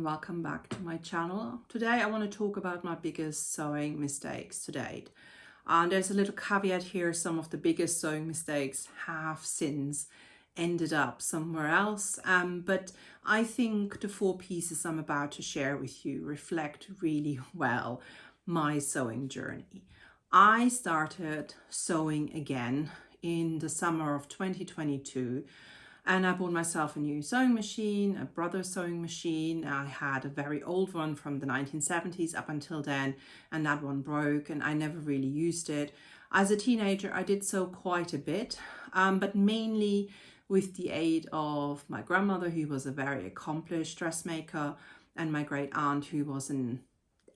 welcome back to my channel. Today I want to talk about my biggest sewing mistakes to date. And there's a little caveat here: some of the biggest sewing mistakes have since ended up somewhere else, but I think the 4 pieces I'm about to share with you reflect really well my sewing journey. I started sewing again in the summer of 2022. And I bought myself a new sewing machine, a brother's sewing machine. I had a very old one from the 1970s up until then, and that one broke and I never really used it. As a teenager, I did sew quite a bit, but mainly with the aid of my grandmother, who was a very accomplished dressmaker, and my great aunt, who was an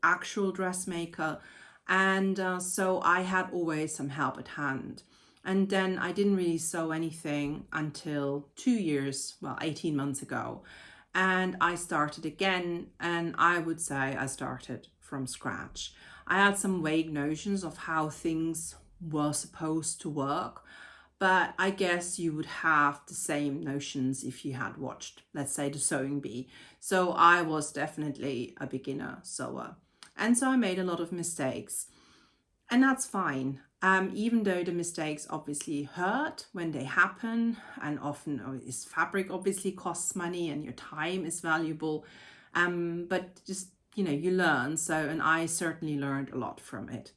actual dressmaker. And so I had always some help at hand. And then I didn't really sew anything until 18 months ago. And I started again, and I would say I started from scratch. I had some vague notions of how things were supposed to work, but I guess you would have the same notions if you had watched, let's say, the Sewing Bee. So I was definitely a beginner sewer. And so I made a lot of mistakes. And that's fine. Even though the mistakes obviously hurt when they happen, and often is fabric obviously costs money and your time is valuable, but just, you learn. So, and I certainly learned a lot from it.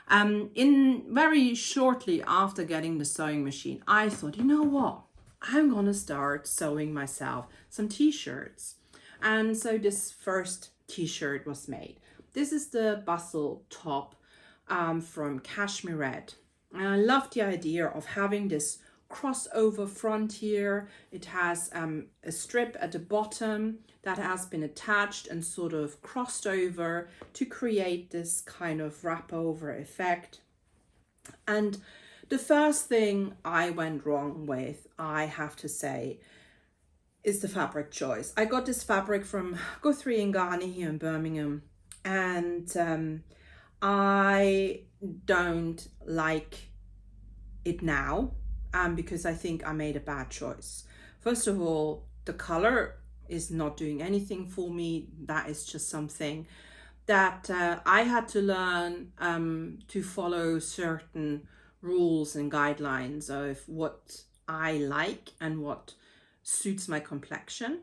In very shortly after getting the sewing machine, I thought, you know what, I'm gonna start sewing myself some t-shirts. And so this first t-shirt was made. This is the Bustle top from Cashmerette. And I love the idea of having this crossover front here. It has a strip at the bottom that has been attached and sort of crossed over to create this kind of wrap over effect. And the first thing I went wrong with, I have to say, is the fabric choice. I got this fabric from Guthrie Ghani here in Birmingham, and I don't like it now because I think I made a bad choice. First of all, the color is not doing anything for me. That is just something that I had to learn to follow certain rules and guidelines of what I like and what suits my complexion.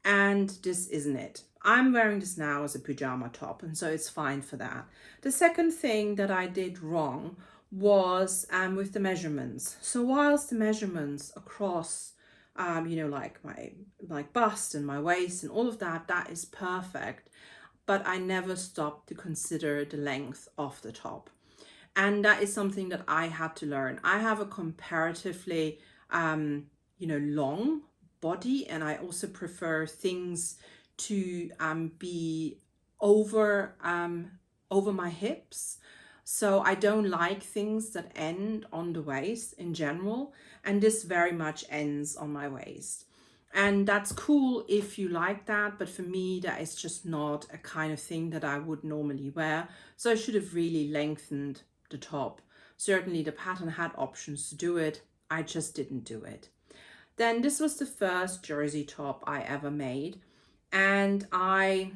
And this isn't it. I'm wearing this now as a pajama top, and so it's fine for that. The second thing that I did wrong was with the measurements. So whilst the measurements across, like my bust and my waist and all of that, that is perfect, but I never stopped to consider the length of the top. And that is something that I had to learn. I have a comparatively, long body, and I also prefer things to be over my hips. So I don't like things that end on the waist in general, and this very much ends on my waist. And that's cool if you like that, but for me that is just not a kind of thing that I would normally wear. So I should have really lengthened the top. Certainly the pattern had options to do it, I just didn't do it. Then this was the first jersey top I ever made, and I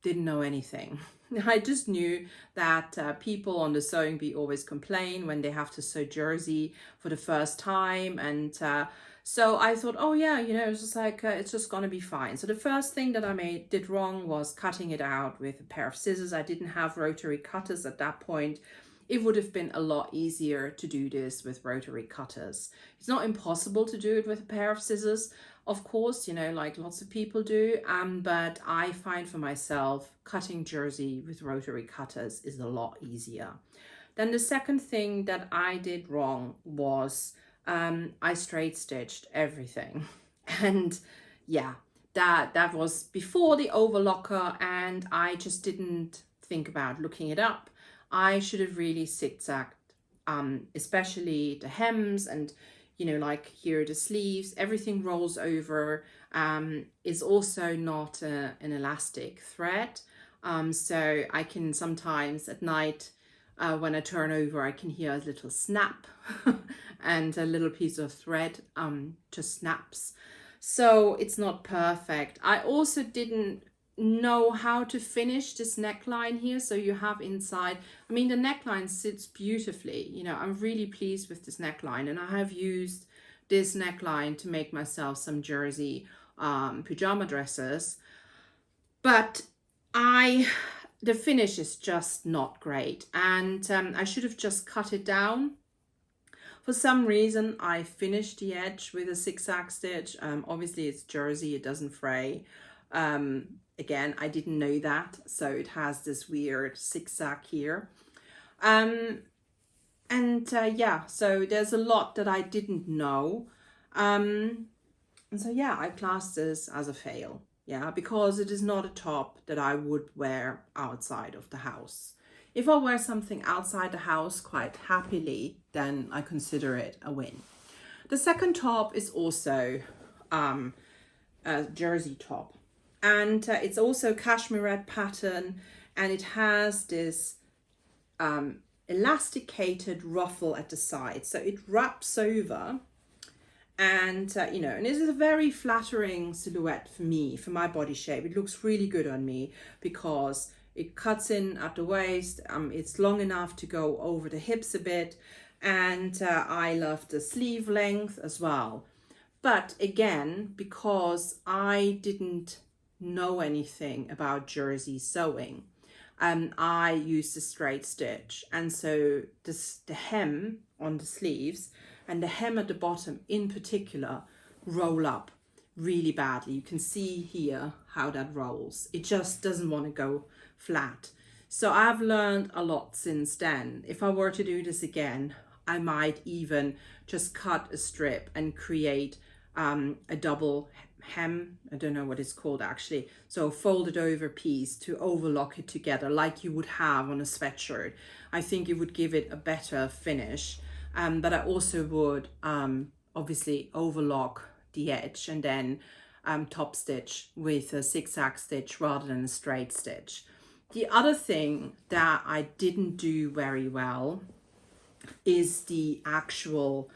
didn't know anything. I just knew that people on the Sewing Bee always complain when they have to sew jersey for the first time, and so I thought, oh yeah, it's just like it's just gonna be fine. So the first thing that I did wrong was cutting it out with a pair of scissors. I didn't have rotary cutters at that point. It would have been a lot easier to do this with rotary cutters. It's not impossible to do it with a pair of scissors, of course, like lots of people do, but I find for myself cutting jersey with rotary cutters is a lot easier. Then the second thing that I did wrong was I straight stitched everything. And yeah, that was before the overlocker, and I just didn't think about looking it up. I should have really zigzagged, especially the hems and, like here, the sleeves, everything rolls over, is also not an elastic thread. So I can sometimes at night, when I turn over, I can hear a little snap and a little piece of thread just snaps. So it's not perfect. I also didn't know how to finish this neckline here. So you have inside, I mean, the neckline sits beautifully. You know, I'm really pleased with this neckline, and I have used this neckline to make myself some jersey pajama dresses, but the finish is just not great, and I should have just cut it down. For some reason, I finished the edge with a zigzag stitch. Obviously it's jersey, it doesn't fray. Again, I didn't know that, so it has this weird zigzag here. Yeah, so there's a lot that I didn't know. And so yeah, I class this as a fail. Yeah, because it is not a top that I would wear outside of the house. If I wear something outside the house quite happily, then I consider it a win. The second top is also a jersey top, and it's also Cashmerette pattern, and it has this elasticated ruffle at the side, so it wraps over, and you know, and it is a very flattering silhouette for me, for my body shape. It looks really good on me because it cuts in at the waist. It's long enough to go over the hips a bit, and I love the sleeve length as well. But again, because I didn't know anything about jersey sewing, I used a straight stitch, and so the hem on the sleeves and the hem at the bottom in particular roll up really badly. You can see here how that rolls. It just doesn't want to go flat. So I've learned a lot since then. If I were to do this again, I might even just cut a strip and create a double hem. I don't know what it's called actually. So folded over piece to overlock it together like you would have on a sweatshirt. I think it would give it a better finish. But I also would obviously overlock the edge and then top stitch with a zigzag stitch rather than a straight stitch. The other thing that I didn't do very well is the actual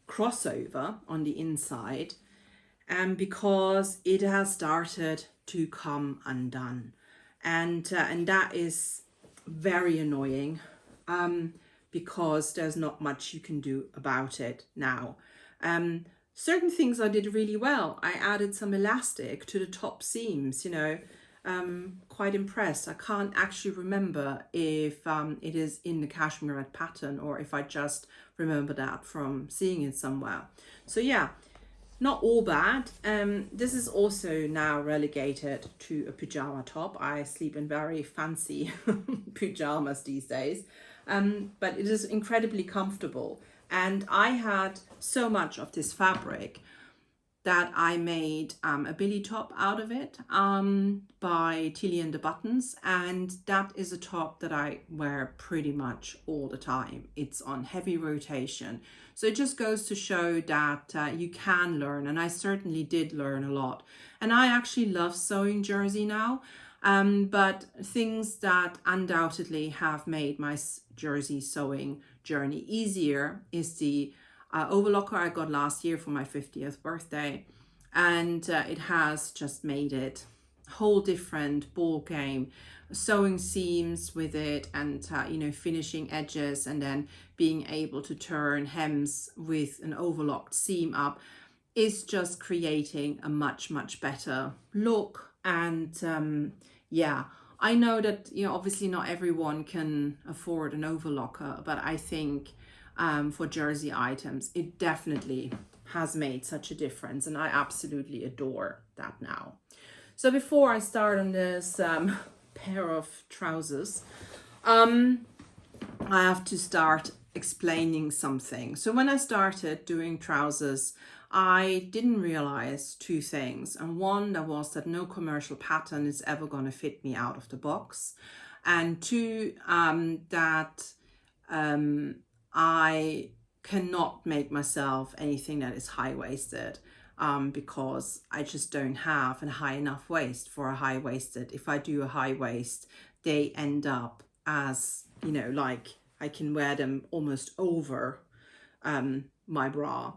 crossover on the inside, because it has started to come undone, and that is very annoying, because there's not much you can do about it now. Certain things I did really well. I added some elastic to the top seams, you know. Quite impressed. I can't actually remember if it is in the Cashmerette pattern or if I just remember that from seeing it somewhere. So yeah, not all bad. This is also now relegated to a pajama top. I sleep in very fancy pajamas these days, but it is incredibly comfortable. And I had so much of this fabric that I made a billy top out of it by Tilly and the Buttons, and that is a top that I wear pretty much all the time. It's on heavy rotation, so it just goes to show that you can learn, and I certainly did learn a lot. And I actually love sewing jersey now, but things that undoubtedly have made my jersey sewing journey easier is the overlocker I got last year for my 50th birthday, and it has just made it a whole different ball game. Sewing seams with it, and you know, finishing edges, and then being able to turn hems with an overlocked seam up is just creating a much better look. And yeah, I know that, you know, obviously not everyone can afford an overlocker, but I think for jersey items, it definitely has made such a difference, and I absolutely adore that now. So before I start on this pair of trousers, I have to start explaining something. So when I started doing trousers, I didn't realize two things. And one, that was that no commercial pattern is ever going to fit me out of the box. And two, that I cannot make myself anything that is high-waisted, because I just don't have a high enough waist for a high-waisted. If I do a high waist, they end up as, you know, like I can wear them almost over my bra.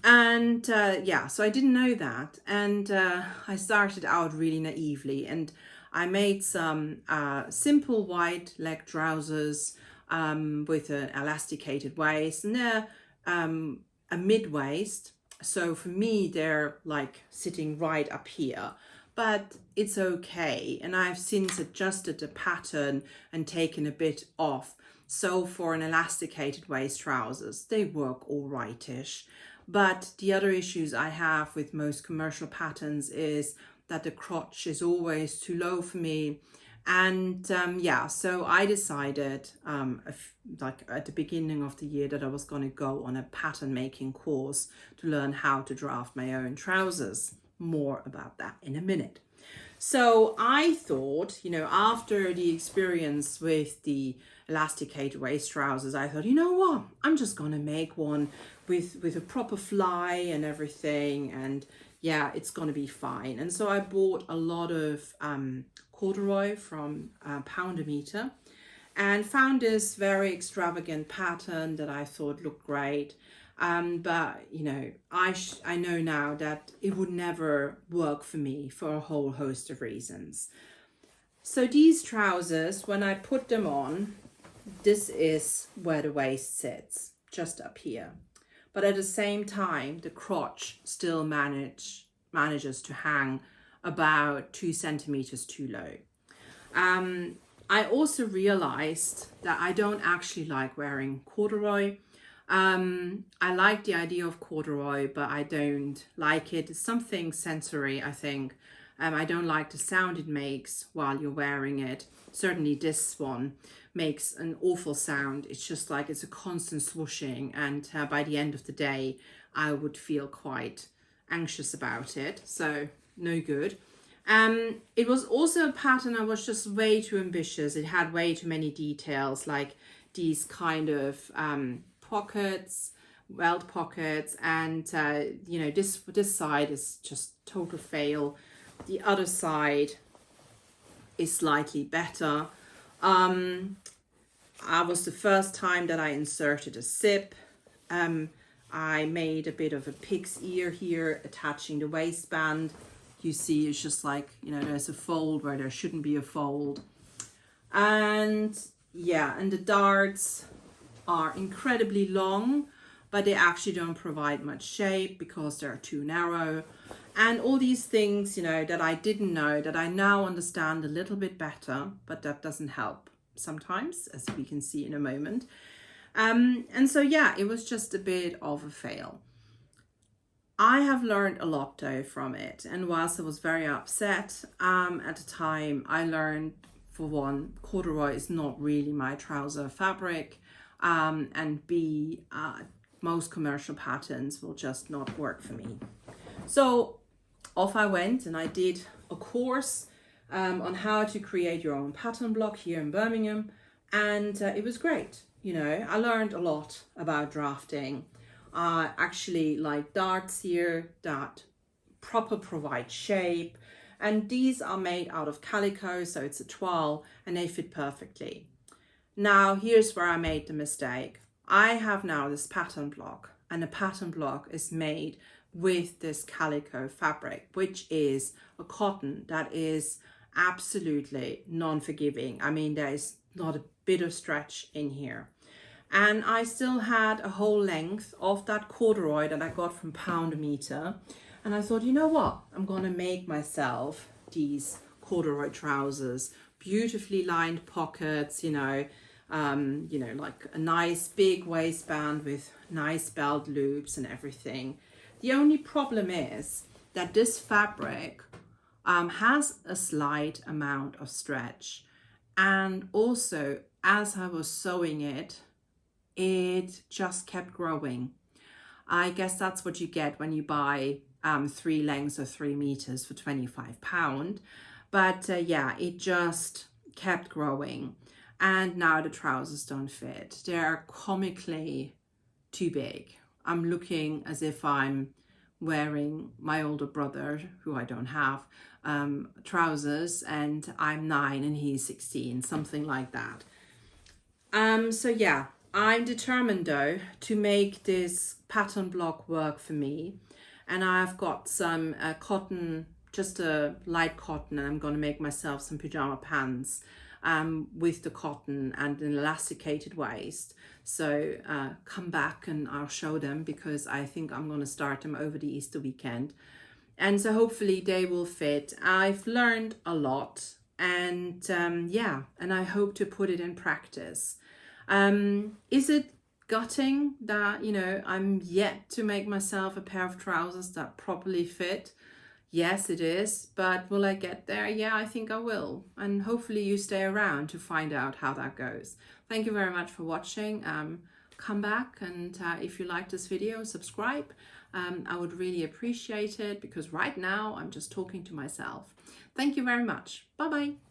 And yeah, so I didn't know that. And I started out really naively, and I made some simple wide leg trousers with an elasticated waist, and they're a mid waist. So for me, they're like sitting right up here, but it's okay. And I've since adjusted the pattern and taken a bit off. So for an elasticated waist trousers, they work all rightish. But the other issues I have with most commercial patterns is that the crotch is always too low for me. And yeah, so I decided like at the beginning of the year that I was going to go on a pattern making course to learn how to draft my own trousers. More about that in a minute. So I thought, after the experience with the elasticated waist trousers, I thought, you know what, I'm just going to make one with a proper fly and everything. And yeah, it's going to be fine. And so I bought a lot of corduroy from Pound a Meter and found this very extravagant pattern that I thought looked great. But I know now that it would never work for me for a whole host of reasons. So these trousers, when I put them on, this is where the waist sits, just up here. But at the same time, the crotch still manages to hang about 2 centimeters too low. I also realized that I don't actually like wearing corduroy. I like the idea of corduroy, but I don't like it. It's something sensory, I think. I don't like the sound it makes while you're wearing it. Certainly this one makes an awful sound. It's just like it's a constant swooshing, and by the end of the day, I would feel quite anxious about it. So no good. It was also a pattern I was just way too ambitious. It had way too many details, like these kind of pockets, welt pockets, and this side is just total fail. The other side is slightly better. I was the first time that I inserted a zip. I made a bit of a pig's ear here, attaching the waistband. You see, it's just like, there's a fold where there shouldn't be a fold. And yeah, and the darts are incredibly long, but they actually don't provide much shape because they're too narrow. And all these things, that I didn't know, that I now understand a little bit better, but that doesn't help sometimes, as we can see in a moment. And so, yeah, it was just a bit of a fail. I have learned a lot though from it. And whilst I was very upset at the time, I learned, for one, corduroy is not really my trouser fabric. And B, most commercial patterns will just not work for me. So off I went, and I did a course on how to create your own pattern block here in Birmingham, and it was great. I learned a lot about drafting. Actually like darts here that proper provide shape, and these are made out of calico, so it's a toile, and they fit perfectly. Now here's where I made the mistake. I have now this pattern block, and the pattern block is made with this calico fabric, which is a cotton that is absolutely non-forgiving. I mean, there is not a bit of stretch in here. And I still had a whole length of that corduroy that I got from Pound a Meter. And I thought, you know what? I'm going to make myself these corduroy trousers, beautifully lined pockets, like a nice big waistband with nice belt loops and everything. The only problem is that this fabric has a slight amount of stretch. And also, as I was sewing it, it just kept growing. I guess that's what you get when you buy 3 lengths of 3 meters for £25. But yeah, it just kept growing. And now the trousers don't fit. They're comically too big. I'm looking as if I'm wearing my older brother, who I don't have, trousers, and I'm 9 and he's 16, something like that. So yeah, I'm determined though to make this pattern block work for me. And I've got some cotton, just a light cotton, and I'm going to make myself some pajama pants with the cotton and an elasticated waist. So come back and I'll show them, because I think I'm going to start them over the Easter weekend. And so hopefully they will fit. I've learned a lot, and yeah, and I hope to put it in practice. Is it gutting that, you know, I'm yet to make myself a pair of trousers that properly fit? Yes, it is, but will I get there? Yeah, I think I will. And hopefully you stay around to find out how that goes. Thank you very much for watching. Come back, and if you like this video, subscribe. I would really appreciate it, because right now I'm just talking to myself. Thank you very much. Bye-bye.